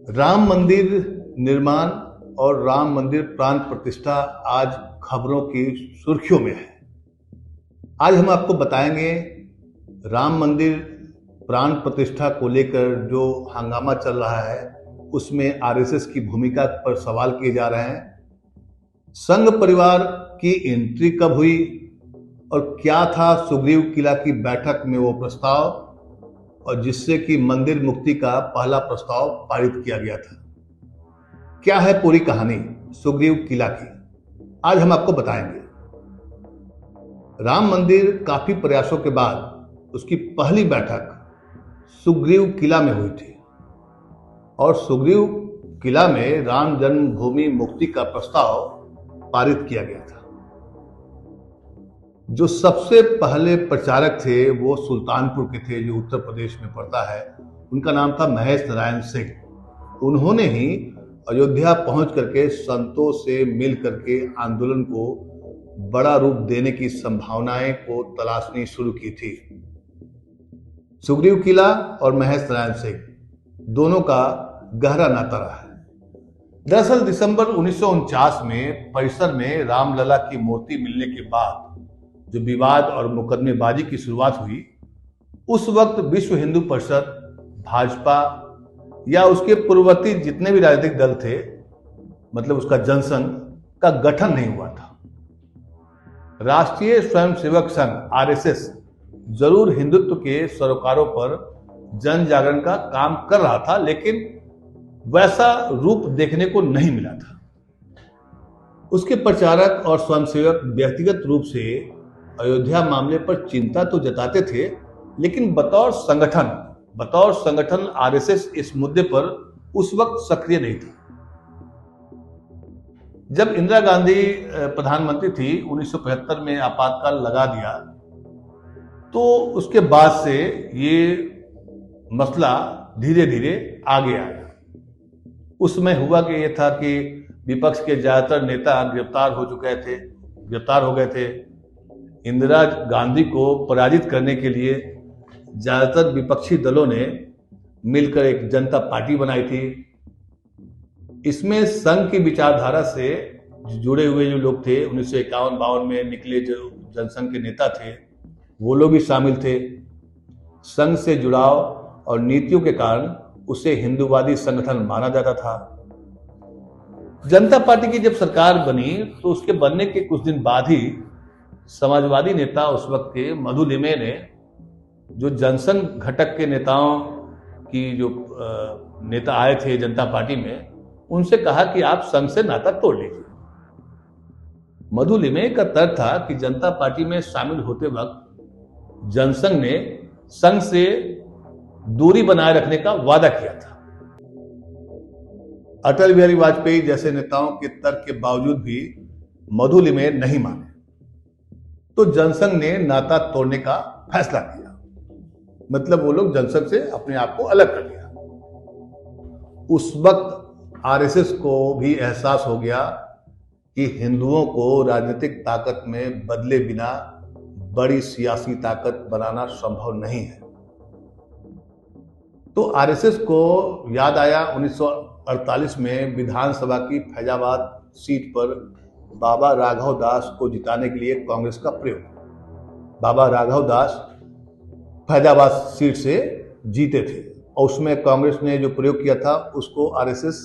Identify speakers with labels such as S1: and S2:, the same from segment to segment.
S1: राम मंदिर निर्माण और राम मंदिर प्राण प्रतिष्ठा आज खबरों की सुर्खियों में है। आज हम आपको बताएंगे राम मंदिर प्राण प्रतिष्ठा को लेकर जो हंगामा चल रहा है उसमें आरएसएस की भूमिका पर सवाल किए जा रहे हैं। संघ परिवार की एंट्री कब हुई और क्या था सुग्रीव किला की बैठक में वो प्रस्ताव और जिससे कि मंदिर मुक्ति का पहला प्रस्ताव पारित किया गया था। क्या है पूरी कहानी सुग्रीव किला की, आज हम आपको बताएंगे। राम मंदिर काफी प्रयासों के बाद उसकी पहली बैठक सुग्रीव किला में हुई थी और सुग्रीव किला में राम जन्मभूमि मुक्ति का प्रस्ताव पारित किया गया था। जो सबसे पहले प्रचारक थे वो सुल्तानपुर के थे, जो उत्तर प्रदेश में पड़ता है। उनका नाम था महेश नारायण सिंह। उन्होंने ही अयोध्या पहुंच करके संतों से मिल करके आंदोलन को बड़ा रूप देने की संभावनाएं को तलाशनी शुरू की थी। सुग्रीव किला और महेश नारायण सिंह दोनों का गहरा नाता रहा है। दरअसल दिसंबर 1949 में परिसर में रामलला की मूर्ति मिलने के बाद जो विवाद और मुकदमेबाजी की शुरुआत हुई, उस वक्त विश्व हिंदू परिषद, भाजपा या उसके पूर्ववर्ती जितने भी राजनीतिक दल थे, मतलब उसका जनसंघ का गठन नहीं हुआ था। राष्ट्रीय स्वयंसेवक संघ आरएसएस जरूर हिंदुत्व के सरोकारों पर जन जागरण का काम कर रहा था, लेकिन वैसा रूप देखने को नहीं मिला था। उसके प्रचारक और स्वयंसेवक व्यक्तिगत रूप से अयोध्या मामले पर चिंता तो जताते थे, लेकिन बतौर संगठन आरएसएस इस मुद्दे पर उस वक्त सक्रिय नहीं थी। जब इंदिरा गांधी प्रधानमंत्री थी, 1975 में आपातकाल लगा दिया, तो उसके बाद से ये मसला धीरे धीरे आगे आया। उसमें हुआ कि ये था कि विपक्ष के ज्यादातर नेता गिरफ्तार हो गए थे। इंदिरा गांधी को पराजित करने के लिए ज्यादातर विपक्षी दलों ने मिलकर एक जनता पार्टी बनाई थी। इसमें संघ की विचारधारा से जुड़े हुए जो लोग थे, 1951-52 में निकले जो जनसंघ के नेता थे, वो लोग भी शामिल थे। संघ से जुड़ाव और नीतियों के कारण उसे हिंदूवादी संगठन माना जाता था। जनता पार्टी की जब सरकार बनी तो उसके बनने के कुछ दिन बाद ही समाजवादी नेता उस वक्त के मधु लिमये ने जो जनसंघ घटक के नेताओं की जो नेता आए थे जनता पार्टी में, उनसे कहा कि आप संघ से नाता तोड़ लीजिए। मधु लिमये का तर्क था कि जनता पार्टी में शामिल होते वक्त जनसंघ ने संघ से दूरी बनाए रखने का वादा किया था। अटल बिहारी वाजपेयी जैसे नेताओं के तर्क के बावजूद भी मधु लिमये नहीं माने, तो जनसंघ ने नाता तोड़ने का फैसला किया। मतलब वो लोग जनसंघ से अपने आप को अलग कर लिया। उस वक्त आरएसएस को भी एहसास हो गया कि हिंदुओं को राजनीतिक ताकत में बदले बिना बड़ी सियासी ताकत बनाना संभव नहीं है। तो आरएसएस को याद आया 1948 में विधानसभा की फैजाबाद सीट पर बाबा राघव दास को जिताने के लिए कांग्रेस का प्रयोग। बाबा राघव दास फैजाबाद सीट से जीते थे और उसमें कांग्रेस ने जो प्रयोग किया था उसको आरएसएस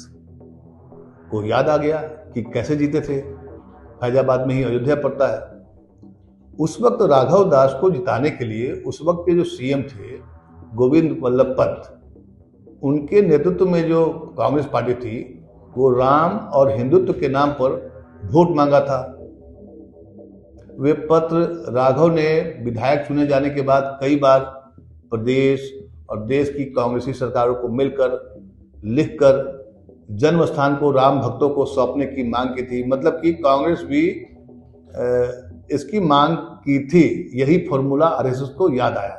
S1: को याद आ गया कि कैसे जीते थे। फैजाबाद में ही अयोध्या पड़ता है। उस वक्त राघव दास को जिताने के लिए उस वक्त के जो सीएम थे गोविंद वल्लभ पंत, उनके नेतृत्व में जो कांग्रेस पार्टी थी वो राम और हिंदुत्व के नाम पर वोट मांगा था। वे पत्र राघव ने विधायक चुने जाने के बाद कई बार प्रदेश और देश की कांग्रेसी सरकारों को मिलकर लिखकर जन्म स्थान को राम भक्तों को सौंपने की मांग की थी। मतलब कि कांग्रेस भी इसकी मांग की थी। यही फॉर्मूला आरएसएस को याद आया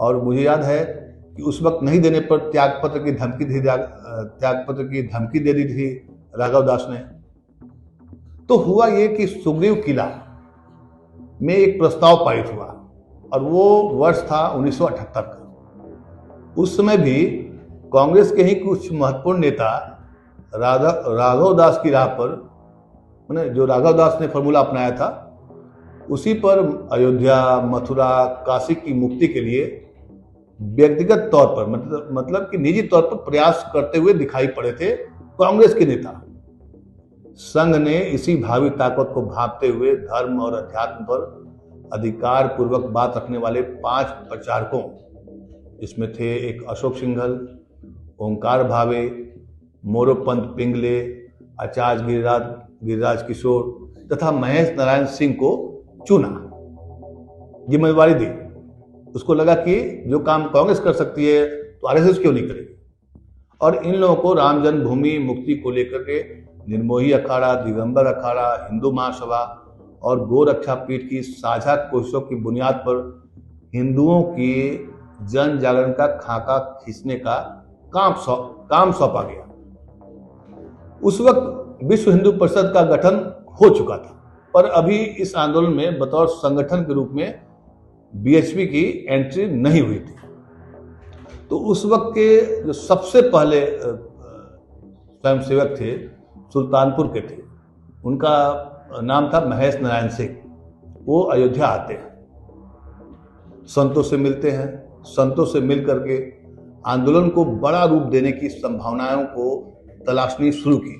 S1: और मुझे याद है कि उस वक्त नहीं देने पर त्यागपत्र की धमकी दे दी थी राघव दास ने। तो हुआ ये कि सुग्रीव किला में एक प्रस्ताव पारित हुआ और वो वर्ष था 1978 का। उस समय भी कांग्रेस के ही कुछ महत्वपूर्ण नेता राघव दास की राह पर, मैंने जो राघव दास ने फॉर्मूला अपनाया था उसी पर अयोध्या, मथुरा, काशी की मुक्ति के लिए व्यक्तिगत तौर पर मतलब कि निजी तौर पर प्रयास करते हुए दिखाई पड़े थे कांग्रेस के नेता। संघ ने इसी भावी ताकत को भांपते हुए धर्म और अध्यात्म पर अधिकार पूर्वक बात रखने वाले 5 प्रचारकों, जिसमें थे एक अशोक सिंघल, ओंकार भावे, मोरोपंत पिंगले, आचार्य गिरिराज किशोर तथा महेश नारायण सिंह को चुना, जिम्मेवारी दी। उसको लगा कि जो काम कांग्रेस कर सकती है तो आरएसएस क्यों नहीं करेगी। और इन लोगों को राम जन्मभूमि मुक्ति को लेकर के निर्मोही अखाड़ा, दिगंबर अखाड़ा, हिंदू महासभा और गोरक्षा पीठ की साझा कोशिशों की बुनियाद पर हिंदुओं की जन जागरण का खाका खींचने का काम सौंपा गया। उस वक्त विश्व हिंदू परिषद का गठन हो चुका था, पर अभी इस आंदोलन में बतौर संगठन के रूप में बीएचपी की एंट्री नहीं हुई थी। तो उस वक्त के जो सबसे पहले स्वयंसेवक थे सुल्तानपुर के थे, उनका नाम था महेश नारायण सिंह। वो अयोध्या आते हैं, संतों से मिलते हैं, संतों से मिल करके आंदोलन को बड़ा रूप देने की संभावनाओं को तलाशनी शुरू की।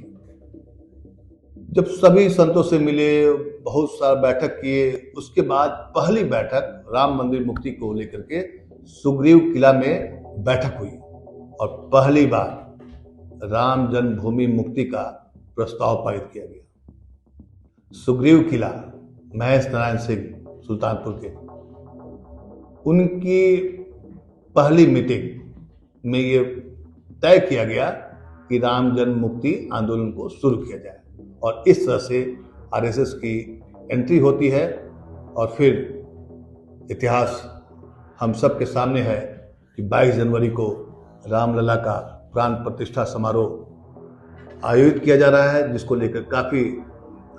S1: जब सभी संतों से मिले, बहुत सारा बैठक किए, उसके बाद पहली बैठक राम मंदिर मुक्ति को लेकर के सुग्रीव किला में बैठक हुई और पहली बार राम जन्मभूमि मुक्ति का प्रस्ताव पारित किया गया। सुग्रीव किला, महेश नारायण सिंह सुल्तानपुर के, उनकी पहली मीटिंग में ये तय किया गया कि राम जन्म मुक्ति आंदोलन को शुरू किया जाए और इस तरह से आरएसएस की एंट्री होती है। और फिर इतिहास हम सब के सामने है कि 22 जनवरी को रामलला का प्राण प्रतिष्ठा समारोह आयोजित किया जा रहा है, जिसको लेकर काफ़ी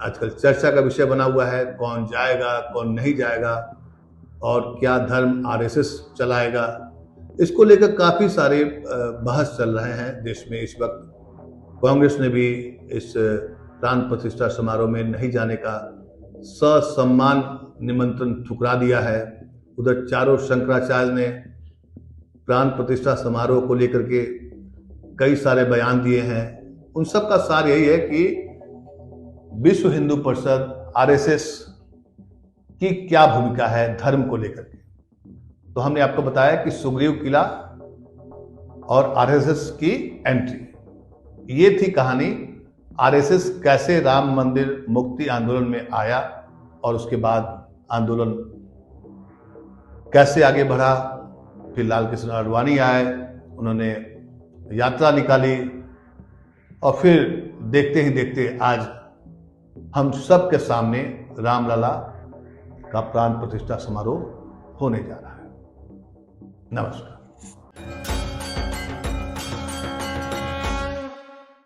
S1: आजकल चर्चा का विषय बना हुआ है। कौन जाएगा, कौन नहीं जाएगा और क्या धर्म आरएसएस चलाएगा, इसको लेकर काफ़ी सारे बहस चल रहे हैं देश में इस वक्त। कांग्रेस ने भी इस प्राण प्रतिष्ठा समारोह में नहीं जाने का ससम्मान निमंत्रण ठुकरा दिया है। उधर चारों शंकराचार्य ने प्राण प्रतिष्ठा समारोह को लेकर के कई सारे बयान दिए हैं। उन सब का सार यही है कि विश्व हिंदू परिषद, आरएसएस की क्या भूमिका है धर्म को लेकर के। तो हमने आपको बताया कि सुग्रीव किला और आरएसएस की एंट्री, ये थी कहानी। आरएसएस कैसे राम मंदिर मुक्ति आंदोलन में आया और उसके बाद आंदोलन कैसे आगे बढ़ा। फिर लाल कृष्ण आडवाणी आए, उन्होंने यात्रा निकाली और फिर देखते ही देखते आज हम सब के सामने रामलला का प्राण प्रतिष्ठा समारोह होने जा रहा है। नमस्कार।